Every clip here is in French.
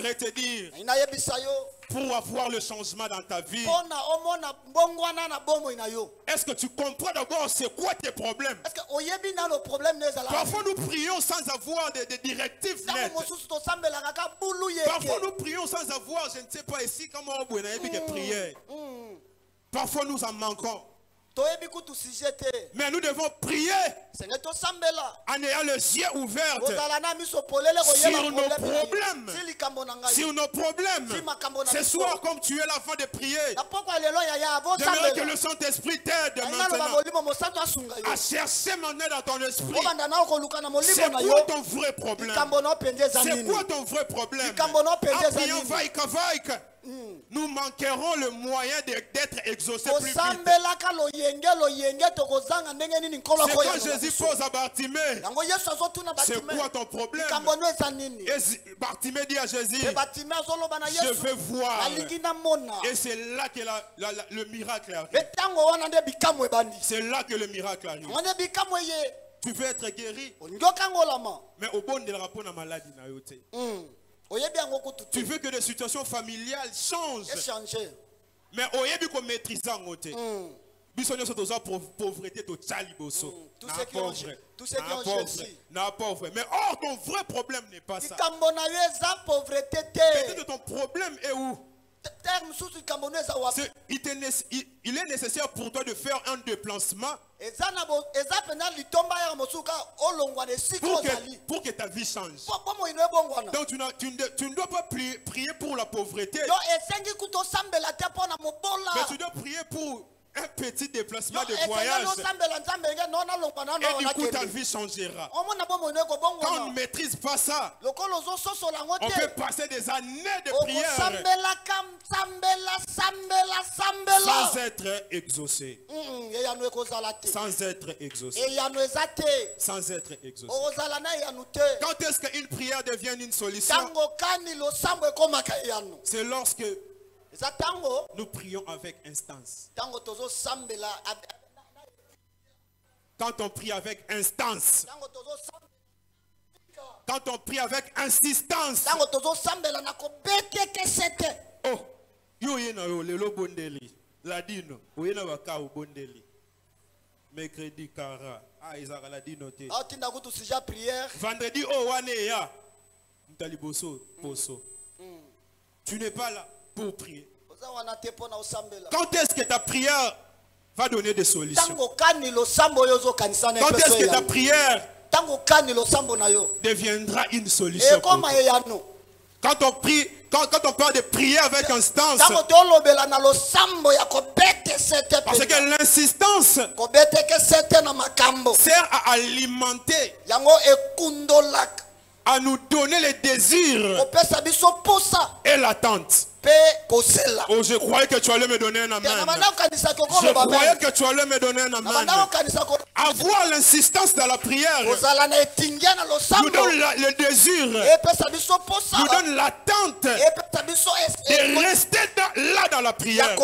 J'aimerais te dire, pour avoir le changement dans ta vie, est-ce que tu comprends d'abord c'est quoi tes problèmes? Parfois nous prions sans avoir de directives nettes. Parfois nous prions sans avoir, je ne sais pas ici comment on peut prier. Parfois nous en manquons. Mais nous devons prier en ayant les yeux ouverts sur nos problèmes. Ce soir, comme tu es là avant de prier, j'aimerais que le Saint-Esprit t'aide maintenant à chercher mon aide dans ton esprit. C'est quoi ton vrai problème? C'est quoi ton vrai problème? En priant vaïka, nous manquerons le moyen d'être exaucés plus vite. C'est quand Jésus pose à Bartimée, c'est quoi ton problème? Et Bartimée dit à Jésus, je veux voir. Et c'est là que le miracle arrive. C'est là que le miracle arrive. Tu veux être guéri, mais au bon de la rapport à maladie. Tu veux que les situations familiales changent. Mais au début qu'on maîtrise en côté. Pauvreté totale. Tout ce qui ont Jésus. Mais or ton vrai problème n'est pas ça. Peut-être ton problème est où? Il est nécessaire pour toi de faire un déplacement pour que ta vie change. Donc tu ne dois pas prier pour la pauvreté, mais tu dois prier pour un petit déplacement de voyage. Et du coup ta vie changera. Quand on ne maîtrise pas ça, on peut passer des années de prière sans être exaucé. Sans être exaucé. Sans être exaucé. Quand est-ce qu'une prière devient une solution? C'est lorsque nous prions avec instance. Quand on prie avec instance. Quand on prie avec insistance. Oh, yo yena yo lelo bondeli. Ladino, oyena waka bondeli. Mercredi kara, Isaac ladino te. Vendredi oh wane ya. Mtaliboso poso. Tu n'es pas là pour prier. Quand est-ce que ta prière va donner des solutions? Quand est-ce que ta prière deviendra une solution pour toi? Quand on prie, quand on parle de prier avec instance, parce que l'insistance sert à alimenter, à nous donner les désirs et l'attente. Oh, je croyais que tu allais me donner un amen. Je croyais que tu allais me donner un amen. Avoir l'insistance dans la prière nous donne le désir, nous donne l'attente de rester là dans la prière et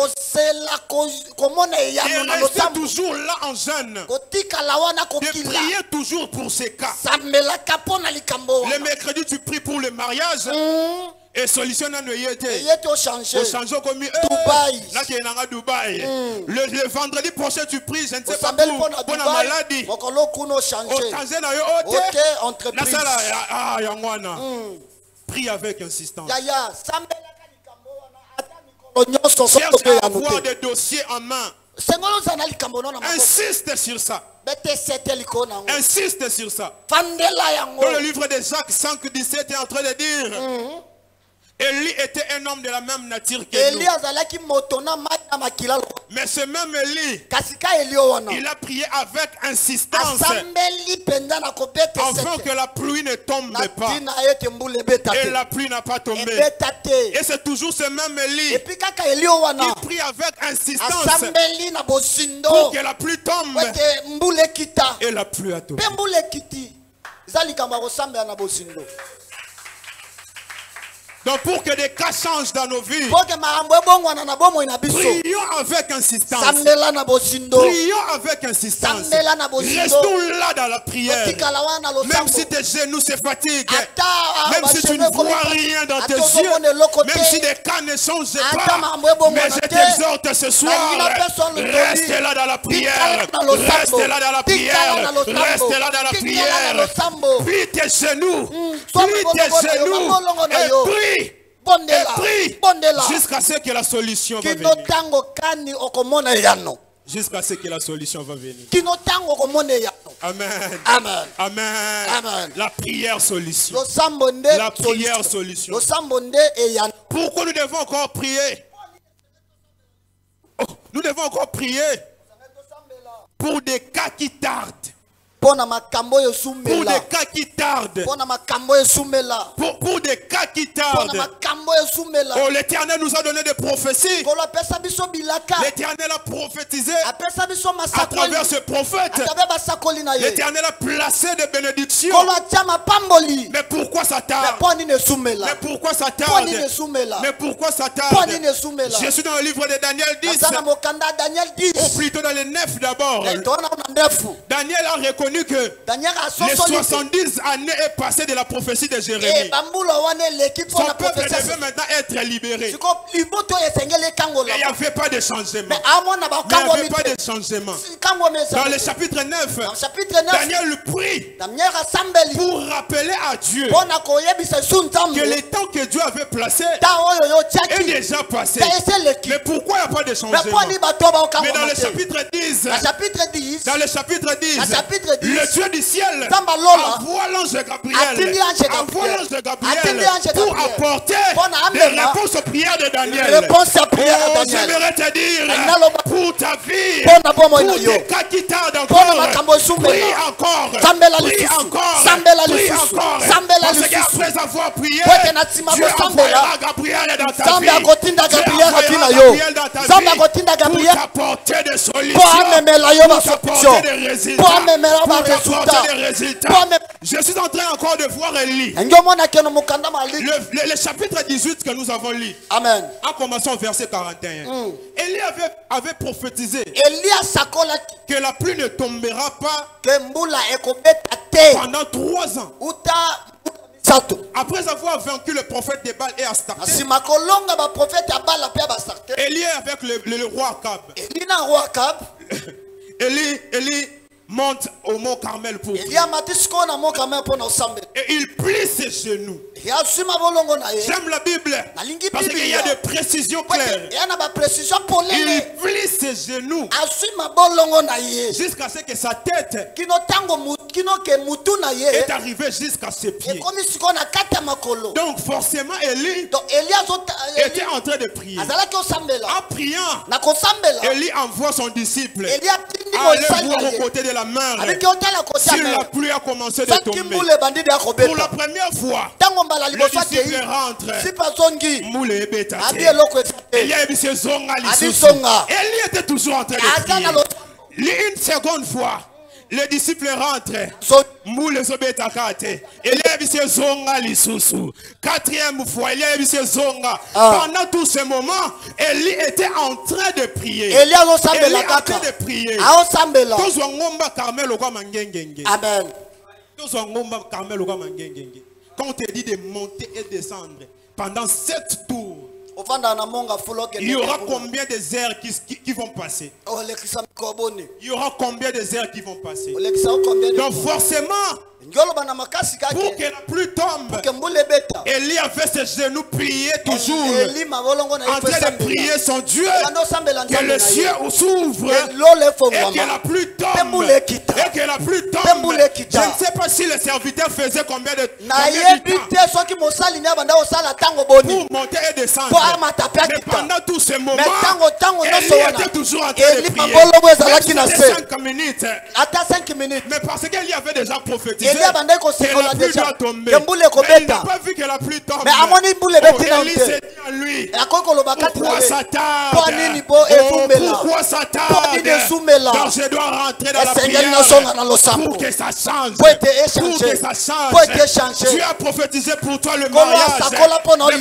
rester toujours là en jeûne, de prier toujours pour ces cas. Le mercredi tu pries pour le mariage et solution n'a été changé comme Dubaï. Le vendredi prochain tu pries, je ne sais pas pour la maladie. Prie avec insistance. Cherche à avoir des dossiers en main. Insiste sur ça. Insiste sur ça. Dans le livre de Jacques 5:17 est en train de dire Élie était un homme de la même nature que nous. Mais ce même Élie, il a prié avec insistance afin que la pluie ne tombe pas. Et la pluie n'a pas tombé. Et c'est toujours ce même Élie qui prie avec insistance pour que la pluie tombe. Et la pluie a tombé. Donc pour que des cas changent dans nos vies, prions avec insistance. Prions avec insistance. Restons là dans la prière. Même si tes genoux se fatiguent, même si tu ne vois rien dans tes yeux, même si les cas ne changent pas, mais je t'exhorte ce soir, reste là dans la prière. Reste là dans la prière. Reste là dans la prière. Plie tes genoux. Plie tes genoux. Et prie. Et prie jusqu'à ce que la solution va venir. Jusqu'à ce que la solution va venir. Amen. Amen. Amen. Amen. La prière solution. La prière solution. Pourquoi nous devons encore prier? Nous devons encore prier pour des cas qui tardent. Pour des cas qui tardent. Pour des cas qui tardent. Oh, l'Éternel nous a donné des prophéties. L'Éternel a prophétisé à travers ce prophète. L'Éternel a placé des bénédictions. Mais pourquoi ça tarde? Mais pourquoi ça tarde? Mais pourquoi ça tarde? Je suis dans le livre de Daniel 10. Ou plutôt dans le 9 d'abord. Daniel a reconnu que les 70 années est passé de la prophétie de Jérémie. Son peuple devait maintenant être libéré. Et il n'y avait pas de changement. Il n'y avait pas de changement. Dans le chapitre 9, Daniel prie pour rappeler à Dieu que le temps que Dieu avait placé est déjà passé. Mais pourquoi il n'y a pas de changement? Mais dans le chapitre 10, le Dieu du ciel envoie l'ange Gabriel pour apporter des réponses aux prières de Daniel. J'aimerais te dire, pour ta vie, pour tes cas qui tardent encore, prie encore, prie encore, prie encore. Parce qu'après avoir prié, Dieu envoyera Gabriel dans ta vie. Dieu envoyera Gabriel dans ta vie pour t'apporter des solutions, pour t'apporter des résultats. Je suis en train encore de voir Élie. Le chapitre 18 que nous avons lu. Amen. En commençant au verset 41. Élie avait prophétisé que la pluie ne tombera pas pendant 3 ans. Après avoir vaincu le prophète de Baal et Astarté, Élie avec le roi Akab. Élie monte au mont Carmel pour prier. Et il plie ses genoux. J'aime la Bible parce qu'il y a des précisions claires. Il plie ses genoux jusqu'à ce que sa tête est arrivée jusqu'à ses pieds. Donc forcément Élie était en train de prier. En priant, Élie envoie son disciple à aller voir aux côtés de la mer si la pluie a commencé de tomber. Pour la première fois, le disciple rentre. Élie était toujours en train de prier. Une seconde fois, le disciple rentre. Quatrième fois, il y a eu ce zonga. Pendant tout ce moment, Élie était en train de prier. Élie était en train de prier. Amen. Quand on te dit de monter et descendre pendant 7 tours, il y aura combien de heures qui vont passer? Il y aura combien de heures qui vont passer? Donc forcément, pour que la pluie tombe, Élie avait ses genoux pliés toujours, en train de prier son Dieu, que le ciel s'ouvre et que la pluie tombe. Et que la pluie tombe. Je ne sais pas si le serviteur faisait combien de temps pour monter et descendre. Mais pendant tous ces moments, Élie était toujours en train de prier. Même si c'était 5 minutes. Mais parce qu'il y avait déjà prophétisé que la pluie doit tomber. Mais il n'a pas vu que la pluie tombe. Élie s'est dit à lui. Pourquoi ça tarde? Pourquoi ça tarde? Donc je dois rentrer dans la prière pour que ça change. Pour que ça change. Tu as prophétisé pour toi le mariage. Mais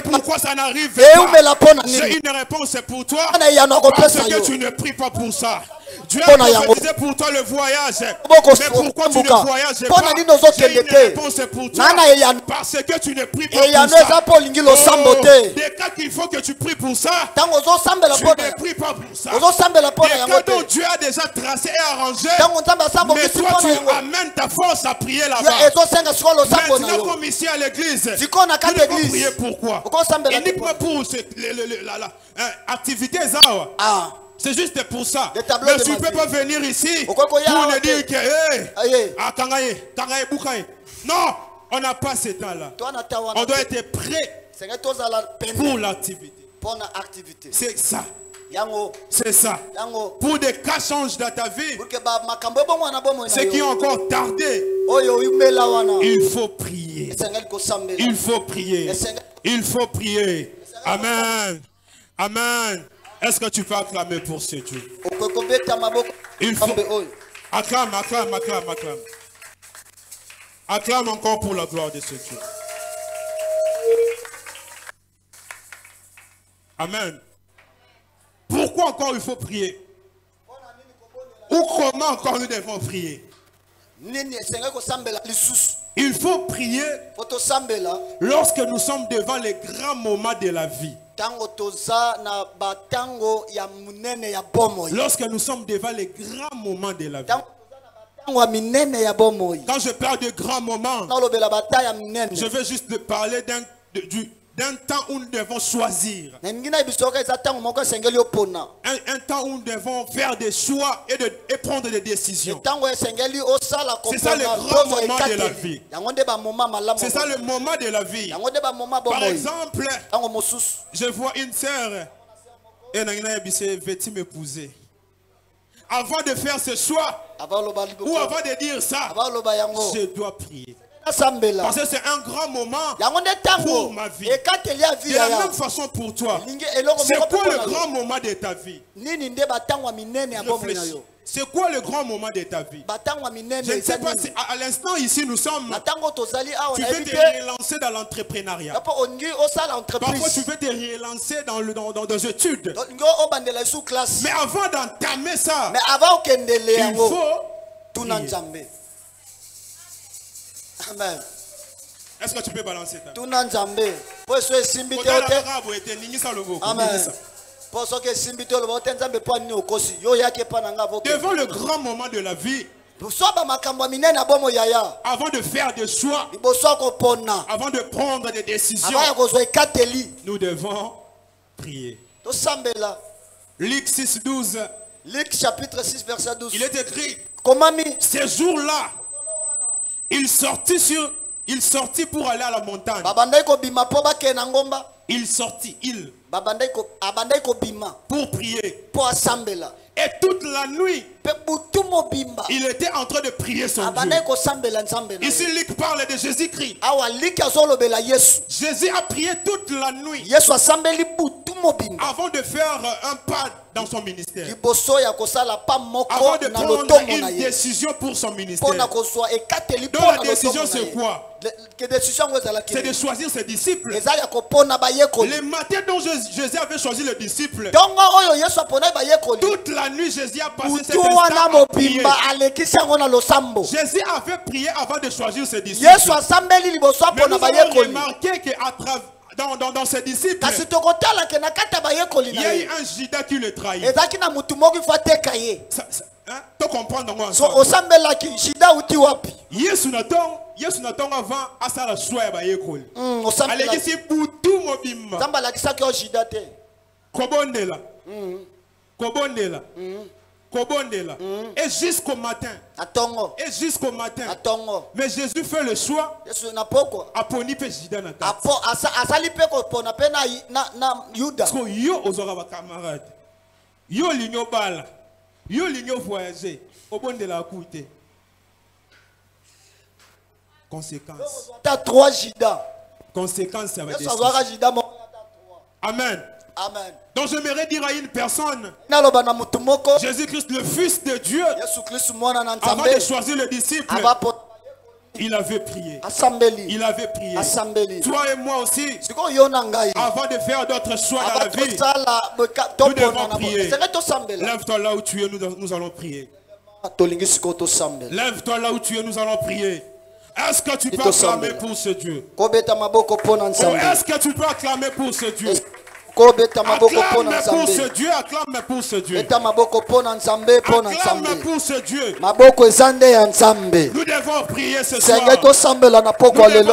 pourquoi ça n'arrive pas? J'ai une réponse pour toi. Parce que tu ne pries pas pour ça. Dieu a prophétisé pour toi le voyage. Mais pourquoi tu ne voyages pas? J'ai une réponse pour toi. Parce que tu ne pries pas pour ça. Des cas qu'il faut que tu pries pour ça, tu ne pries pas pour ça. Des cas dont Dieu a déjà tracé et arrangé, mais toi tu amènes ta force à prier là-bas. Maintenant comme ici à l'église, tu ne peux prier pourquoi? Uniquement pour l'activité Zawa. C'est juste pour ça. Mais tu ne peux pas venir ici pour ne dire que non, on n'a pas ce temps-là. On doit être prêt pour l'activité. C'est ça. C'est ça. Pour des cas changent dans ta vie, ceux qui ont encore tardé, il faut prier. Il faut prier. Il faut prier. Amen. Amen. Est-ce que tu peux acclamer pour ce Dieu? Il faut. Acclame, acclame, acclame, acclame. Acclame encore pour la gloire de ce Dieu. Amen. Pourquoi encore il faut prier? Ou comment encore nous devons prier? Il faut prier lorsque nous sommes devant les grands moments de la vie. Lorsque nous sommes devant les grands moments de la vie. Quand je parle de grands moments, je veux juste parler d'un temps où nous devons choisir. Un temps où nous devons faire des choix et prendre des décisions. C'est ça le grand moment de la vie. C'est ça le moment de la vie. Par exemple, je vois une sœur et elle veut m'épouser. Avant de faire ce choix, ou avant de dire ça, je dois prier. Parce que c'est un grand moment pour ma vie. De la même façon pour toi. C'est quoi le grand moment de ta vie? Réfléchis. C'est quoi le grand moment de ta vie? Je ne sais pas si à l'instant ici nous sommes. Tu veux te relancer dans l'entrepreneuriat. Parfois tu veux te relancer dans les études. Mais avant d'entamer ça, il faut prier. Amen. Est-ce que tu peux balancer ta main? Amen. Devant le grand moment de la vie, avant de faire des choix, avant de prendre des décisions, nous devons prier. Luc 6, 12. Luc chapitre 6, verset 12. Il est écrit, ces jours-là, il sortit pour aller à la montagne. Il sortit, pour prier. Et toute la nuit, il était en train de prier son Dieu. Ici, Luc parle de Jésus-Christ. Jésus a prié toute la nuit avant de faire un pas dans son ministère. Avant de prendre une décision pour son ministère. Donc la décision c'est quoi? C'est de choisir ses disciples. Les matins dont Jésus avait choisi le disciple, toute la nuit Jésus a passé cet instant à prier. Jésus avait prié avant de choisir ses disciples. Mais nous avons remarqué qu'à travers dans ses disciples, il y a eu un Judas qui le trahit. Tu comprends donc Yesu natongo avant asala choix ya bayekoli. Alekisi butu mobimba. Kobondela. Kobondela. Et jusqu'au matin. Et jusqu'au matin. Mais Jésus fait le choix. Aponi pe Judas na tati. Parce yo ozora ba camarade. Yo linyo bala. Yo linyo voyager. Obondela akuite. Conséquence. T'as 3 Judas. Conséquence, ça va Amen. Amen. Donc j'aimerais dire à une personne, Jésus-Christ, le Fils de Dieu, avant de choisir le disciple, il avait prié. Il avait prié. Toi et moi aussi, avant de faire d'autres choix dans la vie, nous devons prier. Lève-toi là où tu es, nous allons prier. Lève-toi là où tu es, nous allons prier. Est-ce que tu peux acclamer pour ce Dieu? Ou est-ce que tu peux acclamer pour ce Dieu? Acclame pour ce Dieu, acclame pour ce Dieu. Acclame pour ce Dieu. Nous devons prier ce soir. Nous devons